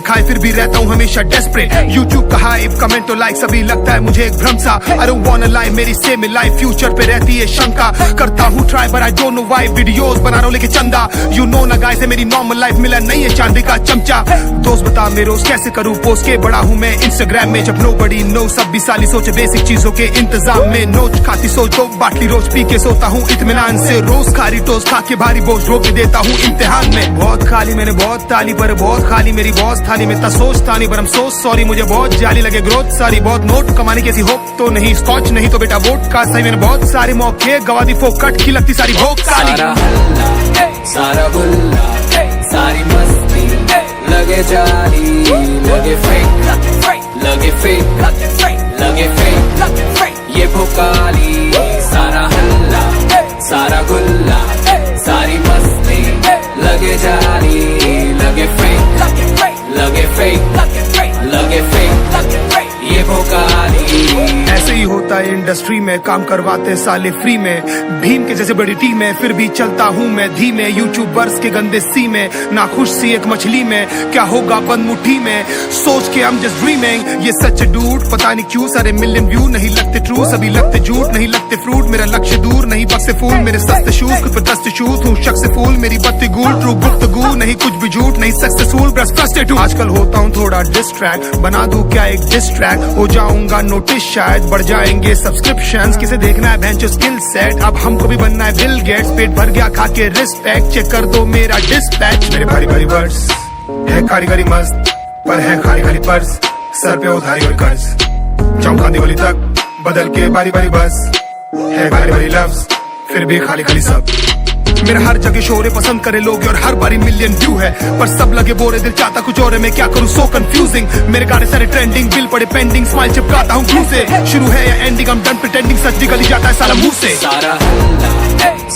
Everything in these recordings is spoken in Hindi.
दिखाए फिर भी रहता हूँ हमेशा डेस्परेट। यूट्यूब का हाइप कमेंट तो लाइक सभी लगता है मुझे एक भ्रम सा। I don't wanna lie, मेरी सेम लाइफ फ्यूचर पे रहती है शंका। करता हूँ try but I don't know why, videos बना रहा हूँ लेके चंदा। यू नो ना गाइस, मेरी नॉर्मल लाइफ मिला नहीं है चांदी का चमचा। दोस्त बता मेरे रोज कैसे करूँ पोस्ट के, बड़ा हूँ मैं इंस्टाग्राम में जब नोबडी नो। सब 20 साली सोचे बेसिक चीजों के इंतजाम में। नोच खाती सोच तो बाटली रोज पी के सोता हूँ इत्मीनान से। रोज खारी टोस्ट खा के भारी बोझ ढो के देता हूँ इम्तिहान में। बहुत खाली मैंने बहुत ताली पर बहुत खाली मेरी बॉस थाली में। ता सोच तानी पर हम सोच सॉरी, मुझे बहुत जाली लगे ग्रोथ सारी। बहुत नोट कमाने की ऐसी होप तो नहीं, स्कॉच नहीं तो बेटा वोट का सही। मैंने बहुत सारे मौके गवा दी फोकट की लगती सारी भोग सारी। सारा हल्ला सारा गुल्ला सारी मस्ती लगे जारी लगे फेक लगे फेक लगे फेक ये भोकाली। सारा हल्ला सारा गुल्ला सारी मस्ती लगे जारी लगे फेक लगे फेक ये भोकाली। ऐसे ही होता है इंडस्ट्री में, काम करवाते साले फ्री में। भीम के जैसे बड़ी टीम में फिर भी चलता हूँ मैं धीमे। यूट्यूबर्स के गंदे सी में नाखुश सी एक मछली में, क्या होगा बंद मुट्ठी में सोच के I'm just dreaming। ये सच डूड पता नहीं क्यों सारे मिलियन व्यू नहीं लगते ट्रू, सभी लगते झूठ नहीं लगते फ्रूट। मेरा लक्ष्य दूर नहीं बक्से फूल, मेरे सस्ते शूज खुद पर दस्ते शूज हूँ शख्स से फूल। मेरी बत्ती गुल ट्रू गुफ्तगू नहीं कुछ भी झूठ नहीं सक्सेसफुल बस फ्रस्ट्रेट हूँ। आजकल होता हूँ थोड़ा डिस्ट्रैक्ट, बना दूं क्या एक डिस्ट्रैक्ट। हो जाऊंगा नोटिस शायद बढ़ जाएंगे सब्सक्रिप्शंस। किसे देखना है भैंचो स्किल सेट, अब हमको भी बनना है बिल गेट्स। पेट भर गया खा के रिस्पेक्ट, चेक कर दो मेरा डिस्पैच। मेरे भारी भारी वर्ड्स है कारीगरी मस्त पर है खाली खाली पर्स। सर पे उधारी और कर्ज जाऊं खांदी वाली तक बदल के बारी बारी बस। है भारी भारी लफ्ज फिर भी खाली खाली सब। मेरा हर जगह शोरे पसंद करे लोग और हर बारी मिलियन व्यू है, पर सब लगे बोरे दिल चाहता कुछ और है। मैं क्या करूं सो कंफ्यूजिंग, मेरे गाने सारे ट्रेंडिंग बिल पड़े पेंडिंग। स्माइल चिपकाता हूं क्यों से, शुरू है या एंडिंग I'm done pretending। सच निकल ही जाता है साला मुंह से। सारा हल्ला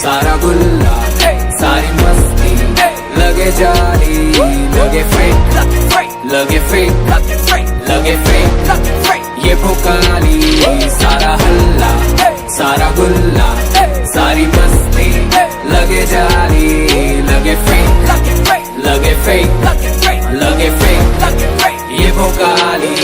सारा गुल्ला सारी मस्ती लगे जारी लगे फेक लगे फेक ये भोकाली। सारा हल्ला सारा गुल्ला सारी मस्ती लगे जारी लगे फेक लगे फेक ये भोकाली।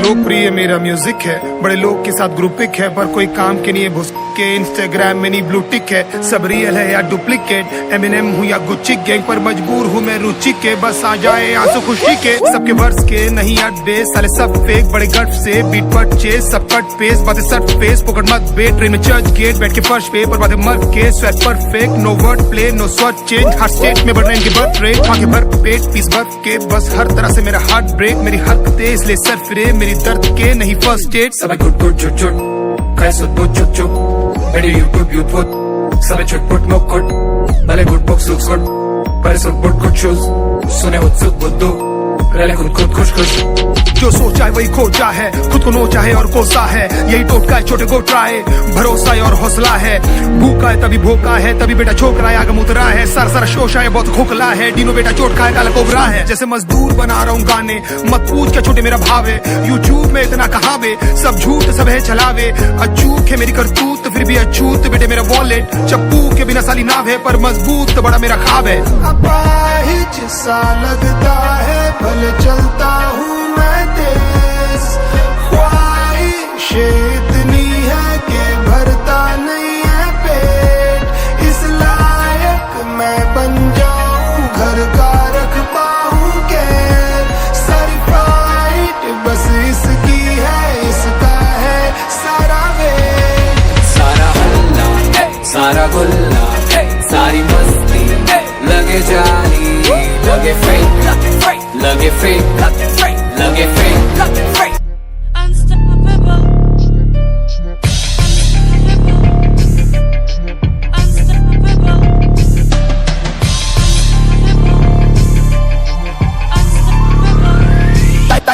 लोकप्रिय मेरा म्यूजिक है, बड़े लोग के साथ ग्रुपिक है, पर कोई काम के नहीं भुस के। इंस्टाग्राम में नहीं ब्लू टिक है, सब रियल है या डुप्लीकेट। एमिनेम हूँ या गुच्ची गैंग, पर मजबूर हूँ मैं रुचि के। बस आ जाए आंसू खुशी के, सबके वर्ष के नहीं अड्डे साले सब फेक। बड़े गट से बीट पर चेस सब कट पेस, बातें सट फेस पकड़ मत बेट। ट्रेन में चर्च गेट बैठ के फर्श पे पर बातें मर के। Sweat perfect no word play no स्वर चेंज, हर स्टेट में बढ़ रहे इनके बर्थ रेट। आंखें भर पेट पीस भर के बस हर तरह से मेरा हार्ट ब्रेक। मेरी हरकतें इसलिए सर फिरे मेरी दर्द के नहीं फर्स्ट एड। सब गुट छुट छुट कैसे बुट चुप चुप मेरे यूट्यूब यूट्यूब सब छुटपुट मुकुट भले गुट बुक सुख सुट पर सुख बुट कुछ शूज सुने उत्सुक बुद्धू रले खुद खुद खुश खुश। जो सोचा है वही खोजा है, खुद को नोचा है और कोसा है। यही टोटका है छोटे गोटरा है, भरोसा है और हौसला है। भूखा है तभी भूखा है, तभी बेटा छोकरा है आगे मुतरा है। सर सर शोशा है बहुत खोखला है, डीनो बेटा चोट खाए काला कोबरा है। जैसे मजदूर बना रहा हूँ गाने, मत पूछ क्या छोटे मेरा भाव है। यूट्यूब में इतना कहावे, सब झूठ सब है छलावे। अचूक है मेरी करतूत फिर भी अछूत बेटे मेरा वॉलेट। चप्पू के बिना साली नाव है पर मजबूत बड़ा मेरा ख्वाब है। अपाहिज सा लगता है भले चलता हूँ मैं तेज, ख्वाहिशें इतनी है कि भरता नहीं है पेट। इस लायक मैं बन जाऊँ घर का रख पाऊँ कैर। सारी फाइट बस इसकी है, इसका है सारा वेट। सारा हल्ला सारा गुल्ला सारी मस्ती लगे जारी लगे फेक लगे फेक Unstoppable.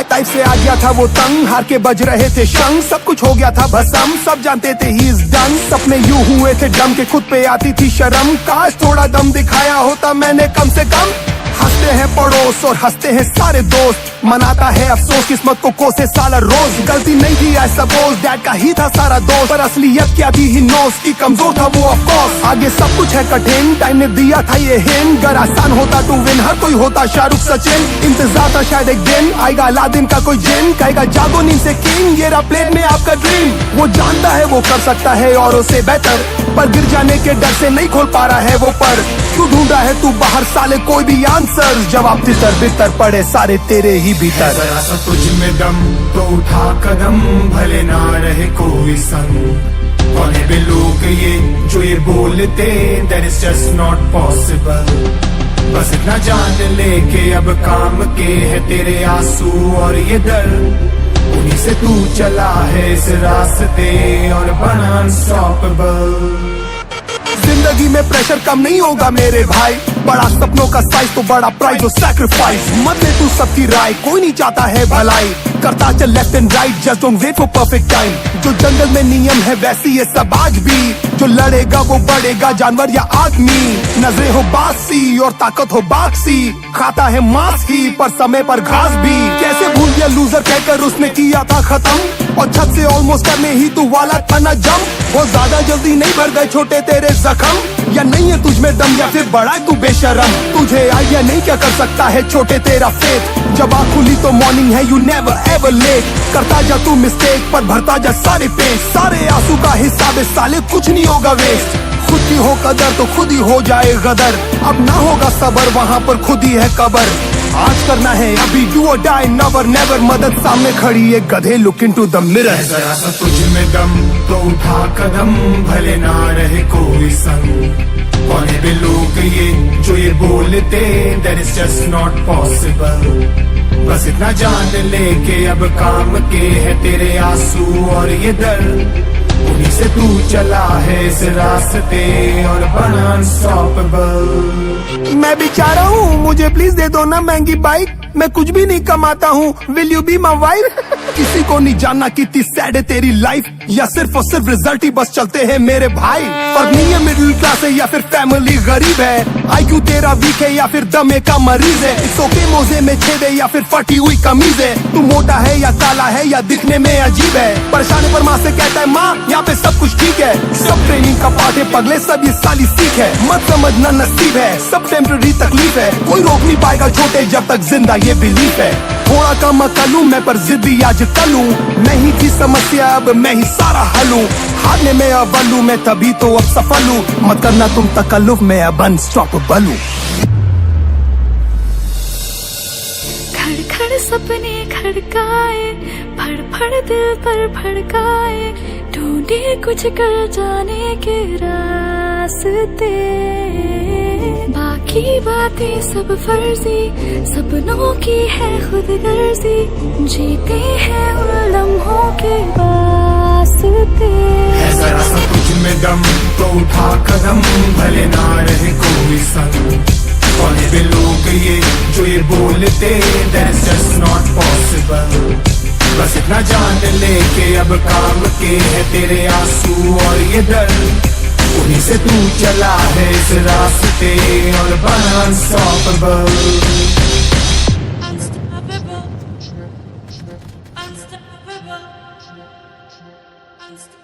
टाइप से आ गया था वो तंग, हार के बज रहे थे शंग। सब कुछ हो गया था भसम, सब जानते थे ही इज डन। सपने यूं हुए थे डम के खुद पे आती थी शर्म। काश थोड़ा दम दिखाया होता मैंने कम से कम। हंसते हैं पड़ोस और हंसते हैं सारे दोस्त, मनाता है अफसोस किस्मत को कोसे साला रोज। गलती नहीं थी आई सपोज, डैड का ही था सारा दोस्त, पर असलियत क्या थी ही नोस की कमजोर था वो ऑफ कोर्स। आगे सब कुछ है कठिन, टाइम ने दिया था ये हिंट, अगर आसान होता टू विन हर कोई होता शाहरुख सचिन। इंतजार था शायद एक दिन आएगा अलादीन का कोई जिन, कहेगा जागो नींद से किंग, ये रहा प्लेन में आपका ड्रीम। वो जानता है वो कर सकता है औरों से बेहतर, पर गिर जाने के डर से नहीं खोल पा रहा है वो पर। क्यों ढूंढ रहा है तू बाहर साले कोई भी आंसर, जवाब तितर बितर पड़े सारे तेरे ही भीतर। जरा सा तुझ में दम तो उठा कदम, भले ना रहे कोई संग। कौन है वे लोग ये जो ये बोलते, that is just not possible। बस इतना जान ले के अब काम के है तेरे आंसू और ये दर्द, उन्हीं से तू चला है इस रास्ते और बना अनस्टॉपेबल। जिंदगी में प्रेशर कम नहीं होगा मेरे भाई, बड़ा सपनों का साइज तो बड़ा प्राइस और सैक्रिफाइस। मत ले तू सबकी राय, कोई नहीं चाहता है भलाई, करता चल left and right, just don't wait for perfect time. जो जंगल में नियम है वैसी ये सब आज भी, जो लड़ेगा वो बढ़ेगा जानवर या आदमी। नजरें हो बासी और ताकत हो बाक्सी, खाता है मांस ही पर समय पर घास भी। कैसे भूल गया लूजर कहकर उसने किया था खत्म, और छत से ऑलमोस्ट करने ही तू वाला था ना जम। वो ज्यादा जल्दी नहीं भर गए छोटे तेरे जख्म, या नहीं है तुझ में दम या फिर बड़ा है तू बेशरम। तुझे आइडिया नहीं क्या कर सकता है छोटे तेरा फेथ, जब आँख खुली तो मॉर्निंग है, यू नेवर एवर लेट। करता जा तू मिस्टेक पर भरता जा सारे पेज, सारे आंसू का हिसाब है साले कुछ नहीं होगा वेस्ट। खुद की हो कदर तो खुद ही हो जाए गदर, अब ना होगा सबर वहाँ पर खुद ही है कबर। आज करना है अभी, डू और डाई नेवर नेवर, मदद सामने खड़ी है गधे, लुक इनटू द मिरर। जरा सा तुझ में दम तो उठा कदम, भले ना रहे कोई संग। कौन है वे लोग ये जो ये बोलते, that is just not possible। बस इतना जान ले के अब काम के है तेरे आंसू और ये दर्द, उन्हीं से तू चला है इस रास्ते और बना अनस्टॉपेबल। मैं बेचारा हूँ, मुझे प्लीज दे दो ना महंगी बाइक, मैं कुछ भी नहीं कमाता हूँ, will you be my wife. किसी को नहीं जानना कितनी सैड है तेरी लाइफ, या सिर्फ और सिर्फ रिजल्ट ही बस चलते हैं मेरे भाई। फर्क नहीं है मिडिल क्लास है या फिर फैमिली गरीब है, IQ तेरा वीक है या फिर दमे का मरीज है। इट्स ओके मोजे में छेद है या फिर फटी हुई कमीज है, तू मोटा है या काला है या दिखने में अजीब है। परेशानी पर माँ से कहता है माँ यहाँ पे सब कुछ ठीक है, सब ट्रेनिंग का पार्ट है पगले, सब ये साली सीख है। मत समझना नसीब है, सब टेम्पररी तकलीफ है, कोई रोक नहीं पाएगा छोटे जब तक जिंदा ये बिलीफ है। थोड़ा कम अकलूं मैं पर जिद्दी आज कलूं, मैं ही थी समस्या अब मैं ही सारा हलूं। हारने में अव्वल हूं मैं तभी तो अब सफल हूं, मत करना तुम तकल्लुफ में अब अनस्टॉपेबल हूं। खड़ खड़ सपने खड़काए, फड़ फड़ दिल पर भड़काए, ढूंढे कुछ कर जाने के रास्ते। बाकी बातें सब फर्जी, सपनों की है खुद गर्जी, जीते हैं उन लम्हों के वास्ते। जरा सा तुझ में दम तो उठा कदम, भले ना रहे कोई संग। कौन है वे लोग ये जो ये बोलते, that is just not possible। बस इतना जान ले के अब काम के है तेरे आंसू और ये दर्द, उन्हीं से तू चला है इस रास्ते और बना अनस्टॉपेबल। Unstoppable. Unstoppable. Unstoppable.